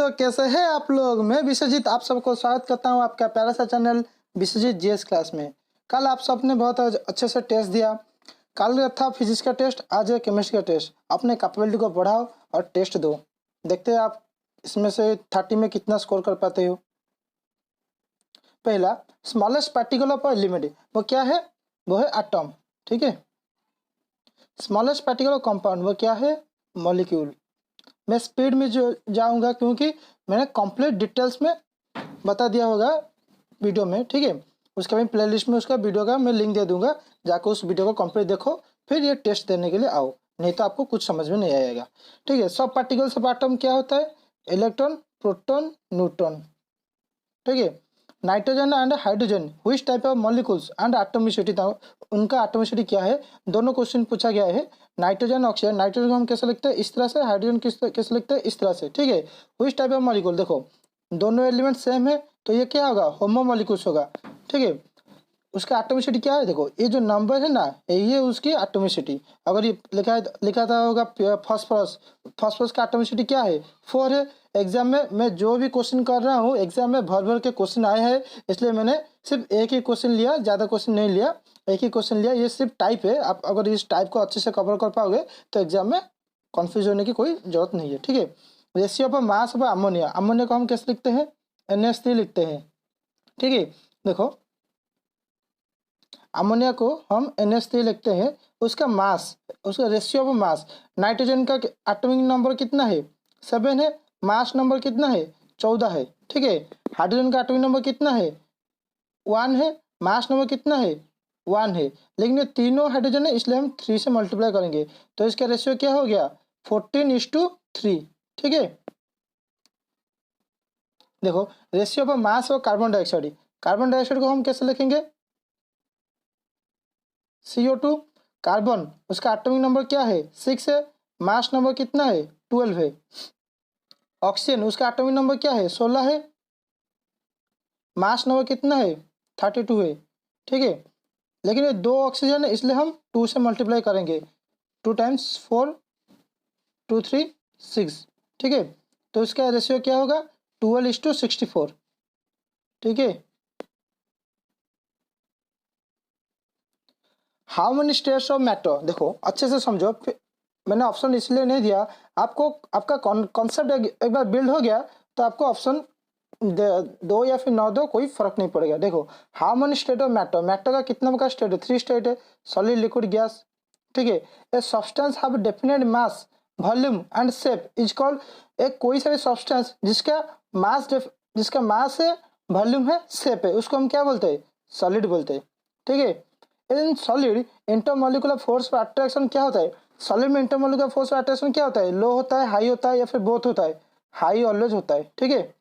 तो कैसे हैं आप लोग। मैं विश्वजीत आप सबको स्वागत करता हूं आपका प्यारा सा चैनल विश्वजीत जीएस क्लास में। कल आप सबने बहुत अच्छे से टेस्ट दिया। कल था फिजिक्स का टेस्ट, आज है केमिस्ट्री का टेस्ट। अपने कैपेबिलिटी को बढ़ाओ और टेस्ट दो। देखते हैं आप इसमें से 30 में कितना स्कोर कर पाते हो। पहला, स्मॉलेस्ट पार्टिकल ऑफ एलिमेंट, वो क्या है? वो है एटम। ठीक है। स्मॉलेस्ट पार्टिकल ऑफ कंपाउंड, वो क्या है? मॉलिक्यूल। मैं स्पीड में जो जाऊंगा क्योंकि मैंने कंप्लीट डिटेल्स में बता दिया होगा वीडियो में। ठीक है। उसका भी प्लेलिस्ट में उसका वीडियो का मैं लिंक दे दूंगा, जाकर उस वीडियो को कंप्लीट देखो, फिर ये टेस्ट देने के लिए आओ, नहीं तो आपको कुछ समझ में नहीं आएगा। ठीक है। सब पार्टिकल्स ऑफ एटम क्या होता है? Electron, proton, neutron. ठीक है। Nitrogen and hydrogen which type of molecules and atomicity, उनका एटॉमिसिटी क्या है? दोनों क्वेश्चन पूछा गया है। नाइट्रोजन, ऑक्सीजन, नाइट्रोजन को हम कैसे लिखते हैं? इस तरह से। हाइड्रोजन कैसे लिखते हैं? इस तरह से। ठीक है। व्हिच टाइप ऑफ मॉलिक्यूल, देखो दोनों एलिमेंट सेम है तो ये क्या होगा? होमो मॉलिक्यूल्स होगा। ठीक है। उसका एटॉमिसिटी क्या है? देखो ये जो नंबर है ना, यही है उसकी एटॉमिसिटी। अगर ये लिखा था होगा फास्फोरस, फास्फोरस का एटॉमिसिटी क्या है? 4 है। एग्जाम में मैं जो भी क्वेश्चन कर रहा हूँ, एग्जाम में भर भर के क्वेश्चन आए हैं, इसलिए मैंने सिर्फ एक ही क्वेश्चन लिया, ज़्यादा क्वेश्चन नहीं लिया, एक ही क्वेश्चन लिया। ये सिर्फ टाइप है, आप अगर इस टाइप को अच्छे से कवर कर पाओगे तो एग्जाम में कन्फ्यूज होने की कोई जरूरत नहीं है। ठीक है। Ratio of mass of ammonia, ammonia को हम कैसे लिखते हैं? NH3 लिखते हैं। ठीक है। देखो अमोनिया को हम NH3 लिखते हैं। उसका मास, उसका रेशियो ऑफ मास, नाइट्रोजन का एटॉमिक नंबर कितना है? 7 है। मास नंबर कितना है? 14 है। ठीक है। हाइड्रोजन का एटॉमिक नंबर कितना है? 1 है। मास नंबर कितना है? 1 है। लेकिन ये तीनों हाइड्रोजन है, इसलिए हम 3 से मल्टीप्लाई करेंगे तो इसका रेशियो क्या हो गया? 14:3। ठीक है। देखो रेशियो ऑफ मास और कार्बन डाइऑक्साइड, कार्बन डाइऑक्साइड को हम कैसे लिखेंगे? CO2। कार्बन, उसका एटॉमिक नंबर क्या है? 6 है। मास नंबर कितना है? 12 है। ऑक्सीजन, उसका एटॉमिक नंबर क्या है? 16 है। मास नंबर कितना है? 32 है। ठीक है। लेकिन ये 2 ऑक्सीजन है, इसलिए हम 2 से मल्टीप्लाई करेंगे। 2 × 4 2 3 6। ठीक है। तो इसका रेशियो क्या होगा? 12:64। ठीक है। How many states of matter, देखो अच्छे से समझो। मैंने ऑप्शन इसलिए नहीं दिया, आपको आपका कॉन्सेप्ट एक बार बिल्ड हो गया तो आपको ऑप्शन दो या फिर 9 दो, कोई फर्क नहीं पड़ेगा। देखो how many state of matter, matter का कितना का स्टेट है? 3 स्टेट है। Solid, liquid, gas. ठीक है। A substance have definite mass, volume and shape is called, एक कोई सा भी सब्सटेंस जिसका मास है, वॉल्यूम है, शेप है, उसको हम क्या बोलते हैं? सॉलिड बोलते हैं। ठीक है। In solid intermolecular force of attraction क्या होता है? सॉलिड में इंटरमोलिकुलर फोर्स ऑफ अट्रैक्शन क्या होता है? लो होता है, हाई होता है, या फिर बोथ होता है? हाई ऑलवेज होता है। ठीक है।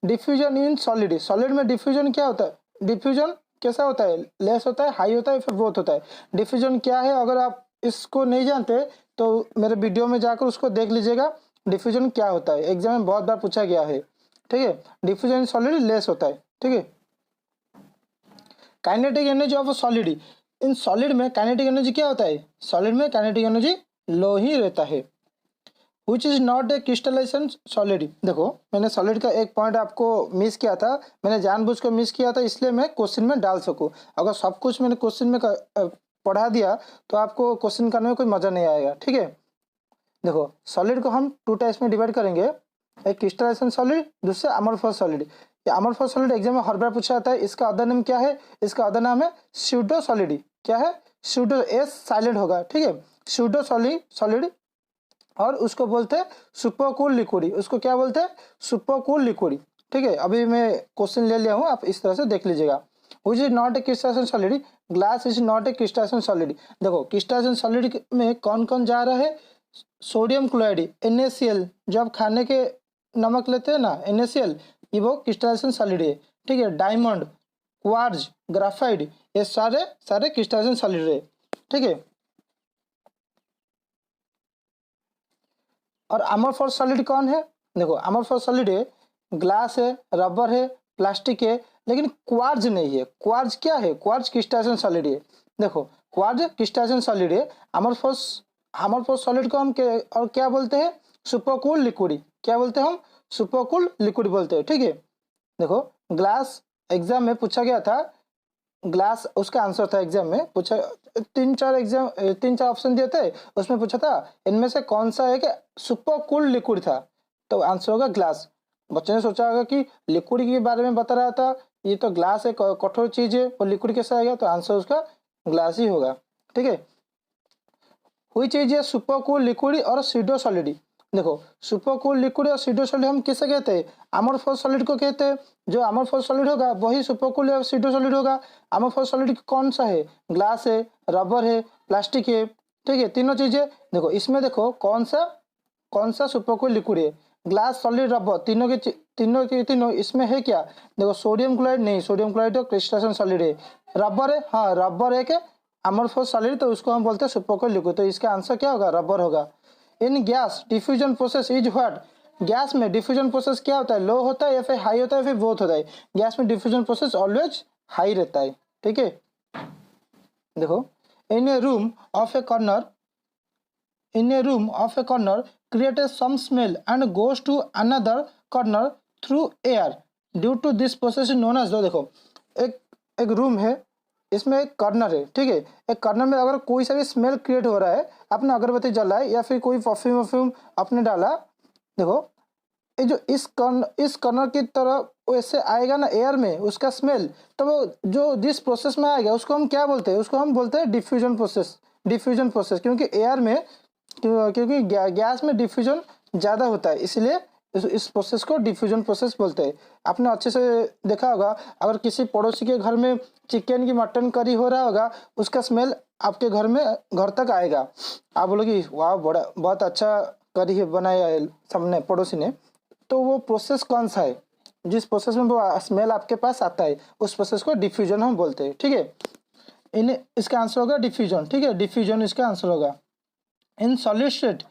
डिफ्यूजन इन सॉलिड, सॉलिड में डिफ्यूजन क्या होता है? डिफ्यूजन कैसा होता है? लेस होता है, हाई होता है, फिर बोथ होता है? डिफ्यूजन क्या है? अगर आप इसको नहीं जानते तो मेरे वीडियो में जाकर उसको देख लीजिएगा, डिफ्यूजन क्या होता है, एग्जाम में बहुत बार पूछा गया है। ठीक है। डिफ्यूजन इन सॉलिड लेस होता है। ठीक है। Kinetic energy of solid, in solid में काइनेटिक एनर्जी क्या होता है? सॉलिड में काइनेटिक एनर्जी लो ही रहता है। Which is not a crystallization solid, देखो मैंने सॉलिड का एक पॉइंट आपको मिस किया था, मैंने जानबूझ कर मिस किया था, इसलिए मैं क्वेश्चन में डाल सकूं। अगर सब कुछ मैंने क्वेश्चन में पढ़ा दिया तो आपको क्वेश्चन करने में कोई मजा नहीं आएगा। ठीक है। देखो सॉलिड को हम 2 टाइप्स में डिवाइड करेंगे, एक क्रिस्टलाइजेशन सॉलिड, दूसरा अमोर्फस सॉलिड। ये अमोर्फस सॉलिड एग्जाम में हर बार पूछा जाता है। इसका अदर नाम क्या है? इसका अदर नाम है स्यूडो सॉलिड। क्या है? स्यूडो, एस साइलेंट होगा। ठीक है। स्यूडो सॉलिड, और उसको बोलते हैं सुपरकूल लिक्विड। उसको क्या बोलते हैं? Supercool liquid. ठीक है। अभी मैं क्वेश्चन ले लिया हूँ, आप इस तरह से देख लीजिएगा। Which is not a crystallization solid, glass is not a crystallization solid. देखो क्रिस्टलाइजेशन सॉलिड में कौन कौन जा रहा है? सोडियम क्लोराइड, NaCl, जो आप खाने के नमक लेते हैं ना, NaCl, ये वो क्रिस्टलाइजेशन सॉलिड है। ठीक है। डायमंड, क्वार्ज, ग्राफाइट, ये सारे क्रिस्टलाइजेशन सॉलिड है। ठीक है। और अमोर्फस सॉलिड कौन है? देखो अमोर्फस सॉलिड है, ग्लास है, रबर है, प्लास्टिक है, लेकिन क्वार्ज नहीं है। क्वार्ज क्या है? क्वार्ज क्रिस्टलाइजेशन सॉलिड है। देखो क्वार्ज क्रिस्टलाइजेशन सॉलिड है। अमोर्फस सॉलिड को हम और क्या बोलते हैं? Supercool liquid. क्या बोलते हैं हम? सुपर लिक्विड बोलते हैं, ठीक है। देखो ग्लास एग्जाम में पूछा गया था, ग्लास उसका आंसर था, एग्जाम में पूछा, तीन चार ऑप्शन दिए थे, उसमें पूछा था इनमें से कौन सा एक सुपर लिक्विड था, तो आंसर होगा ग्लास। बच्चे ने सोचा होगा कि लिक्विड के बारे में बता रहा था, ये तो ग्लास एक कठोर चीज है और लिक्विड कैसे आएगा, तो आंसर उसका ग्लास ही होगा, ठीक है। हुई चीज है सुपर लिक्विड और सीडो सॉलिड। देखो सुपर लिक्विड और सीडो सॉलिड हम किसे कहते हैं, अमोर्फस सॉलिड को कहते हैं। जो अमोर्फस सॉलिड होगा वही सुपर या सीडो सॉलिड होगा। अमोर्फस सॉलिड कौन सा है, ग्लास है, रबर है, प्लास्टिक है, ठीक है, तीनों चीजें। देखो इसमें देखो कौन सा सुपर लिक्विड है, ग्लास, सॉलिड, रबर, तीनों इसमें है क्या, देखो सोडियम क्लोराइड नहीं, सोडियम क्लोराइड तो क्रिस्टलन सॉलिड है। रबर है, हाँ रबर है कि अमोर्फस सॉलिड, तो उसको हम बोलते हैं सुपर लिक्विड, तो इसका आंसर क्या होगा, रबर होगा। इन gas diffusion process is what, gas में डिफ्यूजन प्रोसेस क्या होता है, लो होता है या फिर हाई होता है, फिर बोथ होता है। गैस में डिफ्यूजन प्रोसेस ऑलवेज हाई रहता है, ठीक है। देखो in a room of a corner, in a room of a corner creates some smell and goes to another corner through air due to this process is known as, देखो एक एक room है, इसमें एक कॉर्नर है, ठीक है। एक कॉर्नर में अगर कोई सा भी स्मेल क्रिएट हो रहा है, आपने अगरबत्ती जलाए या फिर कोई परफ्यूम आपने डाला, देखो ये जो इस कॉर्नर की तरह वैसे आएगा ना एयर में उसका स्मेल, तो वो जो जिस प्रोसेस में आएगा उसको हम क्या बोलते हैं, उसको हम बोलते हैं डिफ्यूजन प्रोसेस, क्योंकि एयर में क्योंकि गैस में डिफ्यूजन ज़्यादा होता है, इसलिए इस प्रोसेस को डिफ्यूजन प्रोसेस बोलते हैं। आपने अच्छे से देखा होगा, अगर किसी पड़ोसी के घर में चिकन की मटन करी हो रहा होगा, उसका स्मेल आपके घर तक आएगा, आप बोलोगे वाह बड़ा बहुत अच्छा करी है बनाया है सामने पड़ोसी ने, तो वो प्रोसेस कौन सा है, जिस प्रोसेस में वो स्मेल आपके पास आता है उस प्रोसेस को डिफ्यूजन हम बोलते हैं, ठीक है। इसका आंसर होगा डिफ्यूजन, ठीक है, डिफ्यूजन इसका आंसर होगा। In solid state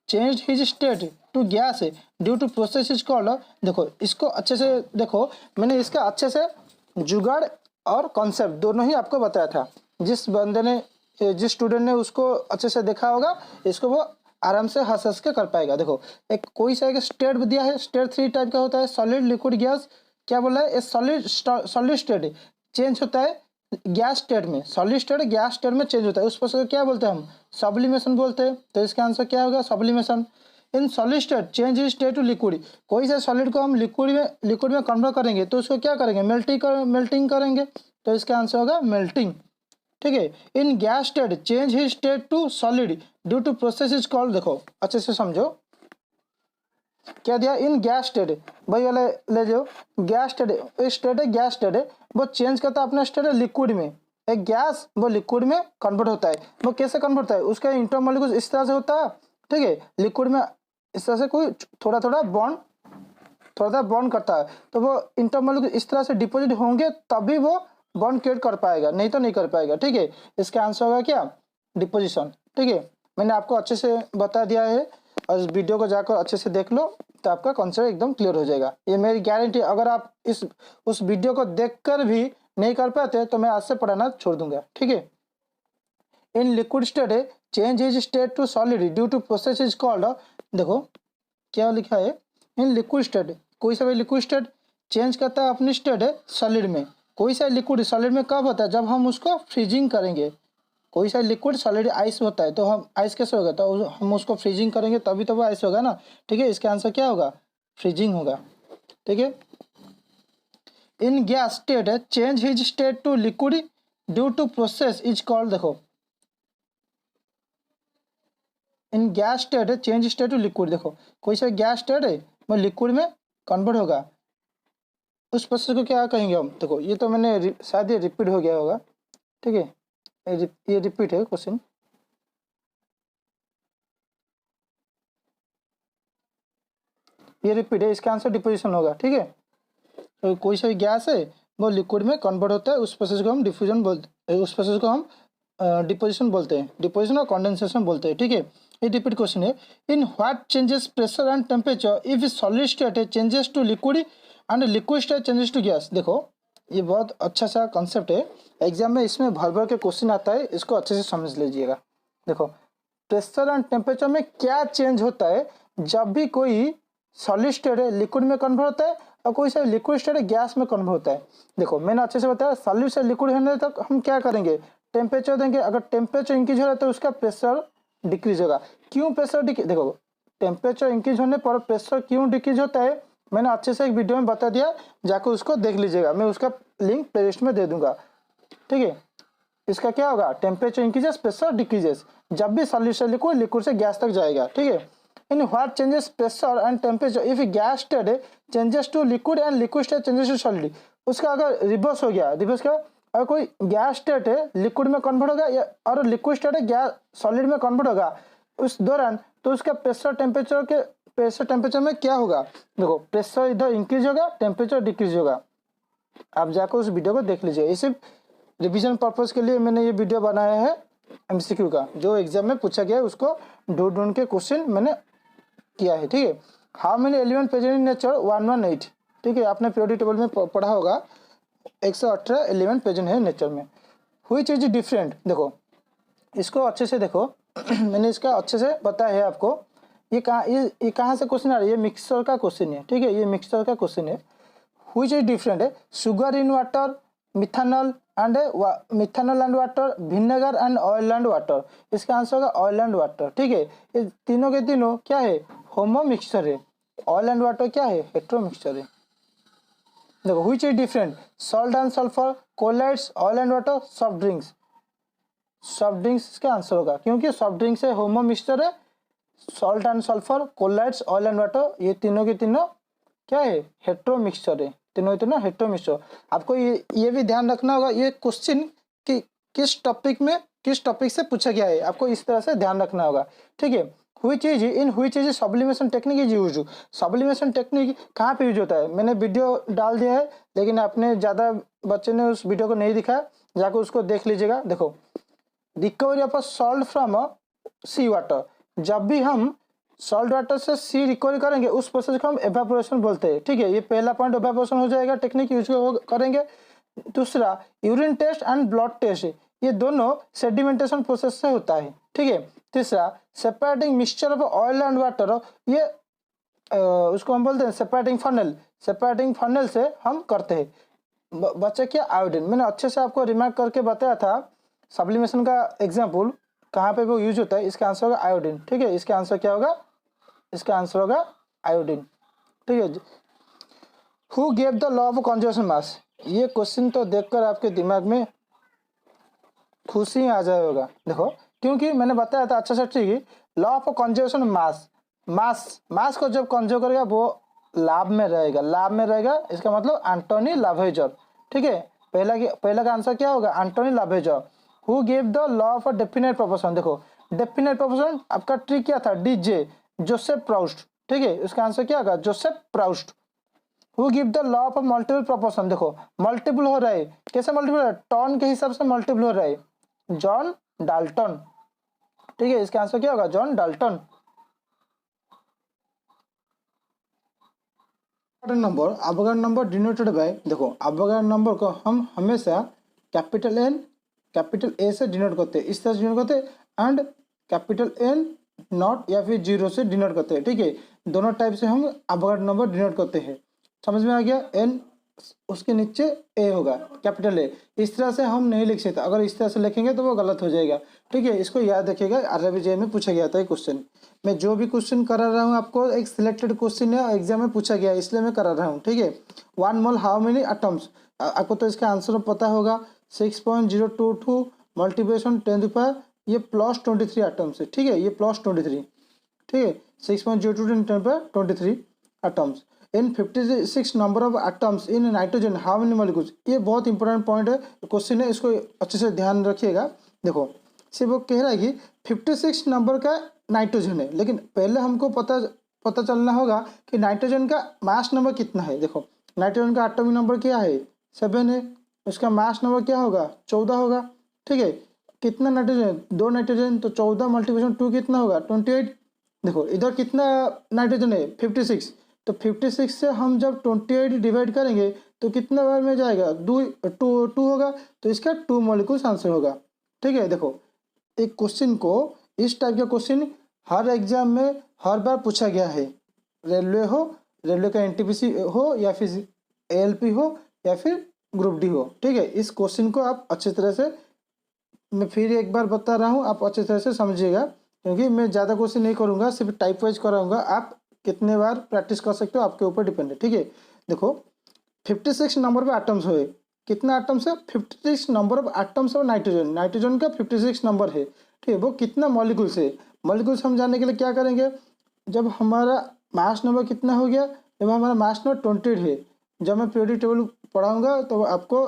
change his state to gas due to process is called, देखो इसको अच्छे से देखो, मैंने इसका अच्छे से जुगाड़ और कॉन्सेप्ट दोनों ही आपको बताया था। जिस स्टूडेंट ने उसको अच्छे से देखा होगा, इसको वो आराम से हंस के कर पाएगा। देखो एक कोई सा एक स्टेट दिया है, स्टेट 3 टाइप का होता है, सॉलिड, लिक्विड, गैस। क्या बोला है, सॉलिड स्टेट चेंज होता है गैस स्टेट में, सॉलिड स्टेट गैस स्टेट में चेंज होता है, उस प्रोसेस को क्या बोलते हैं हम, सब्लिमेशन बोलते हैं। तो इसका आंसर क्या होगा, sublimation. In solid state change is state to liquid, कोई सा सॉलिड को हम लिक्विड में कन्वर्ट करेंगे तो उसको क्या करेंगे, मेल्टिंग करेंगे, तो इसका आंसर होगा मेल्टिंग, ठीक है। In gas state change his state to solid due to process is called, देखो अच्छे से समझो क्या दिया, इन गैस स्टेट, वही वाला ले जाओ, गैस स्टेट है गैस स्टेट है, वो चेंज करता है अपना स्टेट लिक्विड में, एक गैस वो लिक्विड में कन्वर्ट होता है। वो कैसे कन्वर्ट होता है, उसका इंटरमोलिक्यूल्स इस तरह से होता है, ठीक है, लिक्विड में इस तरह से कोई थोड़ा बॉन्ड करता है, तो वो इंटरमोलिक्यूल्स इस तरह से डिपोजिट होंगे तभी वो बॉन्ड क्रिएट कर पाएगा, नहीं तो नहीं कर पाएगा, ठीक है। इसका आंसर होगा क्या, डिपोजिशन, ठीक है। मैंने आपको अच्छे से बता दिया है, और इस वीडियो को जाकर अच्छे से देख लो तो आपका कॉन्सेप्ट एकदम क्लियर हो जाएगा, ये मेरी गारंटी। अगर आप उस वीडियो को देखकर भी नहीं कर पाते तो मैं आज से पढ़ाना छोड़ दूंगा, ठीक है। In liquid state change is state to solid due to process is called, देखो क्या लिखा है, इन लिक्विड स्टेट कोई सा भी लिक्विड स्टेट चेंज करता है अपनी स्टेट सॉलिड में, कोई सा लिक्विड सॉलिड में कब होता है, जब हम उसको फ्रीजिंग करेंगे। कोई सा लिक्विड सॉलिड आइस होता है, तो हम आइस कैसे होगा, तो हम उसको फ्रीजिंग करेंगे तभी तो वो आइस होगा ना, ठीक है। इसका आंसर क्या होगा, फ्रीजिंग होगा, ठीक है। In gas state change his state to liquid due to process is called, देखो in gas state change state to liquid, देखो कोई सा गैस स्टेट है वो लिक्विड में कन्वर्ट होगा, उस प्रोसेस को क्या कहेंगे हम, देखो ये तो मैंने शायद ये रिपीट हो गया होगा, ठीक है, ये रिपीट है क्वेश्चन, ये रिपीट है, इसका आंसर डिपोजिशन होगा, ठीक है। तो कोई सा गैस है वो लिक्विड में कन्वर्ट होता है, उस प्रोसेस को हम डिफ्यूजन बोलते, उस प्रोसेस को हम डिपोजिशन बोलते हैं, डिपोजिशन और कंडेंसेशन बोलते हैं, ठीक है। ये रिपीट क्वेश्चन है, in what changes pressure and temperature if solid state changes to liquid and liquid state changes to gas. देखो ये बहुत अच्छा सा कॉन्सेप्ट है, एग्जाम में इसमें भर के क्वेश्चन आता है, इसको अच्छे से समझ लीजिएगा। देखो प्रेशर एंड टेम्परेचर में क्या चेंज होता है जब भी कोई सॉलिड स्टेट है लिक्विड में कन्वर्ट होता है, और कोई सा लिक्विड स्टेट है गैस में कन्वर्ट होता है। देखो मैंने अच्छे से बताया, सॉलिड से लिक्विड होने तक हम क्या करेंगे, टेम्परेचर देंगे। अगर टेम्परेचर इंक्रीज हो रहा है तो उसका प्रेशर डिक्रीज होगा। क्यों प्रेशर डिक्रीज, देखो टेम्परेचर इंक्रीज होने पर प्रेशर क्यों डिक्रीज होता है, मैंने अच्छे से एक वीडियो में बता दिया, जाकर उसको देख लीजिएगा, मैं उसका लिंक प्लेलिस्ट में दे दूंगा। ठीक है, इसका क्या होगा, टेम्परेचर इंक्रीजेस प्रेशर डिक्रीजेस, जब भी सॉलिड से लिक्विड, लिक्विड से गैस तक जाएगा। ठीक है, in what changes pressure and temperature if gas state changes to liquid and liquid state changes to solid. उसका अगर रिवर्स हो गया, रिवर्स का अगर कोई गैस स्टेट है लिक्विड में कन्वर्ट होगा, या और लिक्विड स्टेट है गैस सॉलिड में कन्वर्ट होगा उस दौरान, तो उसका प्रेशर टेम्परेचर में क्या होगा, देखो प्रेशर इधर इंक्रीज होगा, टेम्परेचर डिक्रीज होगा। आप जाकर उस वीडियो को देख लीजिए। ये सिर्फ रिवीजन पर्पस के लिए मैंने ये वीडियो बनाया है, एमसीक्यू का, जो एग्जाम में पूछा गया है उसको ढूंढ के क्वेश्चन मैंने किया है। ठीक है, how many element present in nature 118। ठीक है, आपने पीरियोडिक टेबल में पढ़ा होगा, 118 एलिमेंट प्रेजेंट है नेचर में। व्हिच इज डिफरेंट, देखो इसको अच्छे से देखो मैंने इसका अच्छे से बताया है आपको। ये कहाँ से क्वेश्चन आ रहा है, ये मिक्सचर का क्वेश्चन है। ठीक है, ये मिक्सचर का क्वेश्चन है। व्हिच इज डिफरेंट है, sugar in water, methanol and water, vinegar and oil and water. इसका आंसर होगा ऑयल एंड वाटर। ठीक है, ये तीनों के तीनों क्या है, होमो मिक्सचर है। ऑयल एंड वाटर क्या है, हेट्रो मिक्सचर है। देखो which is different, salt and sulphur, colloids, oil and water, soft drinks. Soft drinks इसका आंसर होगा, क्योंकि सॉफ्ट ड्रिंक्स है होमो मिक्सचर है। Salt and sulphur, colloids, oil and water, ये तीनों के तीनों क्या है, हेट्रो मिक्सचर है। तीनों हेट्रो मिक्सचर। आपको ये भी ध्यान रखना होगा, ये क्वेश्चन कि किस टॉपिक से पूछा गया है, आपको इस तरह से ध्यान रखना होगा। ठीक है, which is sublimation technique is use. Sublimation technique कहाँ पे यूज होता है, मैंने वीडियो डाल दिया है, लेकिन आपने ज़्यादा बच्चे ने उस वीडियो को नहीं दिखाया, जाकर उसको देख लीजिएगा। देखो recovery of salt from sea water, जब भी हम सॉल्ट वाटर से सी रिकवरी करेंगे उस प्रोसेस को हम एवापोरेशन बोलते हैं। ठीक है, ये पहला पॉइंट एवापोरेशन हो जाएगा, टेक्निक यूज करेंगे। दूसरा urine test and blood test, ये दोनों सेडिमेंटेशन प्रोसेस से होता है। ठीक है, तीसरा separating mixture of oil and water, ये उसको हम बोलते हैं सेपरेटिंग फनल से हम करते हैं। बच्चे क्या, आयोडीन, मैंने अच्छे से आपको रिमार्क करके बताया था सब्लिमेशन का एग्जाम्पल कहाँ पे वो यूज होता है। इसका आंसर होगा आयोडीन। ठीक है, इसका आंसर क्या होगा, इसका आंसर होगा आयोडीन। ठीक है, who gave the law of conservation mass, ये क्वेश्चन तो देखकर आपके दिमाग में खुशी आ जाएगा। देखो क्योंकि मैंने बताया था अच्छा से, ठीक है, लॉ ऑफ कंजर्वेशन मास को जब कंजर्व करेगा वो लाभ में रहेगा, इसका मतलब एंटोनी लावेजर। ठीक है, पहला का आंसर क्या होगा, Antoine Lavoisier. Who gave the law of definite proportion, देखो डेफिनेट प्रोपोर्शन आपका ट्रिक क्या था, डीजे जोसेफ प्राउस्ट। ठीक है, इसका आंसर क्या होगा, Joseph Proust. Who give the law of multiple proportion, देखो मल्टीपल हो रहा है, कैसे मल्टीपल हो रहा है, टर्न के हिसाब से मल्टीपल हो रहा है, जॉन डाल्टन। ठीक है, इसका आंसर क्या होगा, John Dalton. Number Avogadro number denoted by, देखो अवोगाड्रो नंबर को हम हमेशा कैपिटल एन कैपिटल ए से डिनोट करते हैं, इस तरह से डिनोट करते हैं, एंड कैपिटल एन नॉट या फिर जीरो से डिनोट करते हैं। ठीक है, दोनों टाइप से हम अवोगाड्रो नंबर डिनोट करते हैं। समझ में आ गया, एन उसके नीचे ए होगा, कैपिटल ए। इस तरह से हम नहीं लिख सकते, अगर इस तरह से लिखेंगे तो वो गलत हो जाएगा। ठीक है, इसको याद रखिएगा, आरबीजे में पूछा गया था ये क्वेश्चन। मैं जो भी क्वेश्चन करा रहा हूँ आपको एक सिलेक्टेड क्वेश्चन है, एग्जाम में पूछा गया है, इसलिए मैं करा रहा हूँ। ठीक है, 1 मोल हाउ मेनी एटम्स, आपको तो इसका आंसर पता होगा, 6.022 मल्टीप्लिकेशन 10⁻, ये +23 एटम्स है। ठीक है, ये +23, ठीक है, 6.022 10⁻23 atoms. In 56 number of atoms in nitrogen how many molecules, ये बहुत इंपॉर्टेंट पॉइंट है, क्वेश्चन है, इसको अच्छे से ध्यान रखिएगा। देखो सिर्फ वो कह रहा है कि 56 नंबर का नाइट्रोजन है, लेकिन पहले हमको पता चलना होगा कि नाइट्रोजन का मास नंबर कितना है। देखो नाइट्रोजन का एटॉमिक नंबर क्या है, 7 है, उसका मास नंबर क्या होगा, 14 होगा। ठीक है, कितना नाइट्रोजन, 2 नाइट्रोजन, तो 14 मल्टीप्लिकेशन 2 कितना होगा, 28। देखो इधर कितना नाइट्रोजन है, 56, तो 56 से हम जब 28 डिवाइड करेंगे तो कितना बार में जाएगा, 2 होगा, तो इसका 2 मॉलिक्यूल्स आंसर होगा। ठीक है, देखो एक क्वेश्चन को, इस टाइप का क्वेश्चन हर एग्जाम में हर बार पूछा गया है, रेलवे हो, रेलवे का एनटीपीसी हो या फिर एएलपी हो या फिर ग्रुप डी हो। ठीक है, इस क्वेश्चन को आप अच्छी तरह से, मैं फिर एक बार बता रहा हूँ, आप अच्छी तरह से समझिएगा, क्योंकि मैं ज़्यादा क्वेश्चन नहीं करूँगा, सिर्फ टाइप वाइज कराऊंगा। आप कितने बार प्रैक्टिस कर सकते हो आपके ऊपर डिपेंड है। ठीक है, देखो 56 नंबर पे एटम्स हुए, कितना एटम्स है? 56 नंबर ऑफ एटम्स और नाइट्रोजन, नाइट्रोजन का 56 नंबर है। ठीक है, वो कितना मॉलिक्यूल्स है? मॉलिक्यूल्स हम जानने के लिए क्या करेंगे? जब हमारा मास नंबर कितना हो गया, जब हमारा मास नंबर 20 है, जब मैं पीरियोडिक टेबल पढ़ाऊंगा तो आपको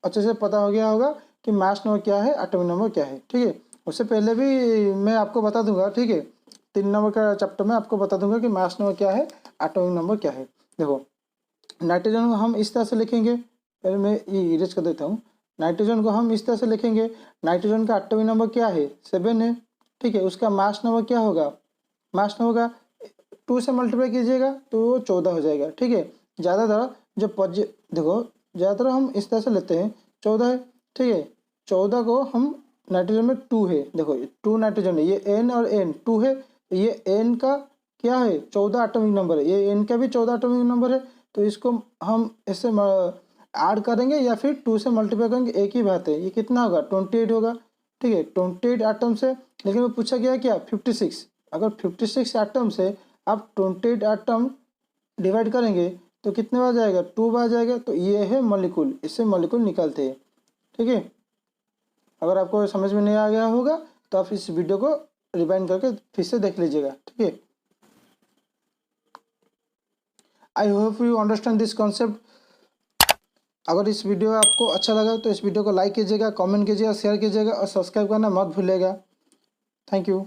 अच्छे से पता हो गया होगा कि मास नंबर क्या है, एटॉमिक नंबर क्या है। ठीक है, उससे पहले भी मैं आपको बता दूंगा। ठीक है, 3 नंबर का चैप्टर में आपको बता दूंगा कि मास नंबर क्या है, एटॉमिक नंबर क्या है। देखो नाइट्रोजन को हम इस तरह से लिखेंगे, पहले मैं ये इरेज कर देता हूँ। नाइट्रोजन को हम इस तरह से लिखेंगे, नाइट्रोजन का एटॉमिक नंबर क्या है? 7 है। ठीक है, उसका मास नंबर क्या होगा? मास नंबर का 2 से मल्टीप्लाई कीजिएगा तो 14 हो जाएगा। ठीक है, ज़्यादातर जो देखो ज़्यादातर हम इस तरह से लेते हैं, 14 है। ठीक है, 14 को हम नाइट्रोजन में 2 है, देखो 2 नाइट्रोजन है, ये N और N 2 है, तो ये N का क्या है? 14 एटॉमिक नंबर है, ये N का भी 14 एटॉमिक नंबर है। तो इसको हम इससे ऐड करेंगे या फिर 2 से मल्टीप्लाई करेंगे, एक ही बात है। ये कितना होगा? 28 होगा। ठीक है, 28 एटम से, लेकिन वो पूछा गया क्या? 56। अगर 56 एटम से आप 28 एटम डिवाइड करेंगे तो कितने बार जाएगा? 2 बार जाएगा। तो ये है मॉलिक्यूल, इससे मॉलिक्यूल निकलते हैं। ठीक है, अगर आपको समझ में नहीं आ गया होगा तो आप इस वीडियो को रिवाइंड करके फिर से देख लीजिएगा। ठीक है, I hope you understand this concept. अगर इस वीडियो आपको अच्छा लगा तो इस वीडियो को लाइक कीजिएगा, कमेंट कीजिएगा, शेयर कीजिएगा और सब्सक्राइब करना मत भूलिएगा। Thank you.